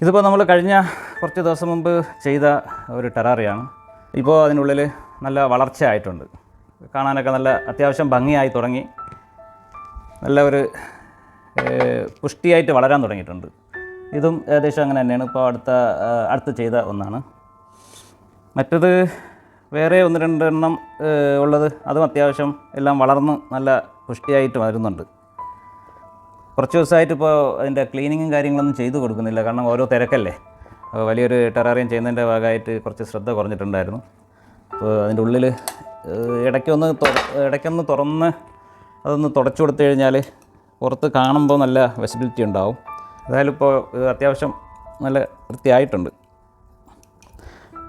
ഇതിപ്പോൾ നമ്മൾ കഴിഞ്ഞ കുറച്ച് ദിവസം മുമ്പ് ചെയ്ത ഒരു ടെറാറിയാണ്. ഇപ്പോൾ അതിനുള്ളിൽ നല്ല വളർച്ച ആയിട്ടുണ്ട്. കാണാനൊക്കെ നല്ല അത്യാവശ്യം ഭംഗിയായി തുടങ്ങി. നല്ല ഒരു പുഷ്ടിയായിട്ട് വളരാൻ തുടങ്ങിയിട്ടുണ്ട്. ഇതും ഏകദേശം അങ്ങനെ തന്നെയാണ്. ഇപ്പോൾ അടുത്ത് ചെയ്ത ഒന്നാണ്. മറ്റത് വേറെ 1-2 എണ്ണം ഉള്ളത്, അതും അത്യാവശ്യം എല്ലാം വളർന്ന് നല്ല പുഷ്ടിയായിട്ട് വരുന്നുണ്ട്. കുറച്ച് ദിവസമായിട്ട് ഇപ്പോൾ അതിൻ്റെ ക്ലീനിങ്ങും കാര്യങ്ങളൊന്നും ചെയ്തു കൊടുക്കുന്നില്ല. കാരണം ഓരോ തിരക്കല്ലേ. വലിയൊരു ടെറാറിയം ചെയ്യുന്നതിൻ്റെ ഭാഗമായിട്ട് കുറച്ച് ശ്രദ്ധ കുറഞ്ഞിട്ടുണ്ടായിരുന്നു. അപ്പോൾ അതിൻ്റെ ഉള്ളിൽ ഇടയ്ക്കൊന്ന് തുറന്ന് അതൊന്ന് തുടച്ചു കൊടുത്തു കഴിഞ്ഞാൽ പുറത്ത് കാണുമ്പോൾ നല്ല വിസിബിലിറ്റി ഉണ്ടാവും. ഏതായാലും ഇപ്പോൾ അത്യാവശ്യം നല്ല വൃത്തിയായിട്ടുണ്ട്.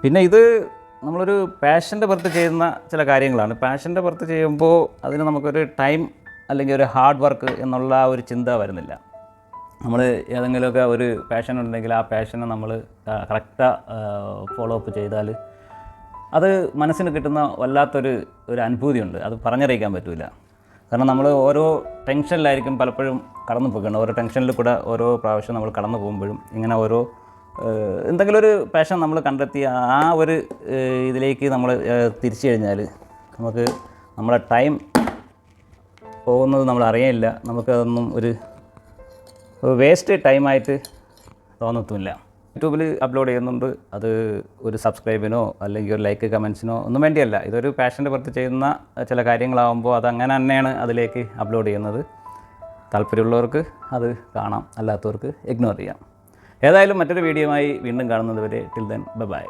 പിന്നെ ഇത് നമ്മളൊരു പാഷൻ്റെ പുറത്ത് ചെയ്യുന്ന ചില കാര്യങ്ങളാണ്. പാഷൻ്റെ പുറത്ത് ചെയ്യുമ്പോൾ അതിന് നമുക്കൊരു ടൈം അല്ലെങ്കിൽ ഒരു ഹാർഡ് വർക്ക് എന്നുള്ള ഒരു ചിന്ത വരുന്നില്ല. നമ്മൾ ഏതെങ്കിലുമൊക്കെ ഒരു പാഷൻ ഉണ്ടെങ്കിൽ ആ പാഷനെ നമ്മൾ കറക്റ്റ് ഫോളോ അപ്പ് ചെയ്താൽ അത് മനസ്സിന് കിട്ടുന്ന വല്ലാത്തൊരു അനുഭൂതിയുണ്ട്. അത് പറഞ്ഞറിയിക്കാൻ പറ്റില്ല. കാരണം നമ്മൾ ഓരോ ടെൻഷനിലായിരിക്കും പലപ്പോഴും കടന്നു പോകണം. ഓരോ ടെൻഷനിൽ കൂടെ ഓരോ പ്രാവശ്യം നമ്മൾ കടന്നു പോകുമ്പോഴും ഇങ്ങനെ ഓരോ എന്തെങ്കിലും ഒരു പാഷൻ നമ്മൾ കണ്ടെത്തി ആ ഒരു ഇതിലേക്ക് നമ്മൾ തിരിച്ചു കഴിഞ്ഞാൽ നമുക്ക് നമ്മളെ ടൈം പോകുന്നത് നമ്മൾ അറിയില്ല. നമുക്കതൊന്നും ഒരു വേസ്റ്റ് ടൈമായിട്ട് തോന്നത്തുമില്ല. യൂട്യൂബിൽ അപ്ലോഡ് ചെയ്യുന്നുണ്ട്. അത് ഒരു സബ്സ്ക്രൈബിനോ അല്ലെങ്കിൽ ഒരു ലൈക്ക് കമൻസിനോ ഒന്നും വേണ്ടിയല്ല. ഇതൊരു പാഷൻ്റെ പുറത്ത് ചെയ്യുന്ന ചില കാര്യങ്ങളാകുമ്പോൾ അതങ്ങനെ തന്നെയാണ് അതിലേക്ക് അപ്ലോഡ് ചെയ്യുന്നത്. താല്പര്യമുള്ളവർക്ക് അത് കാണാം, അല്ലാത്തവർക്ക് ഇഗ്നോർ ചെയ്യാം. ഏതായാലും മറ്റൊരു വീഡിയോയുമായി വീണ്ടും കാണുന്നത് വരെ ടിൽ ദെൻ ബൈ.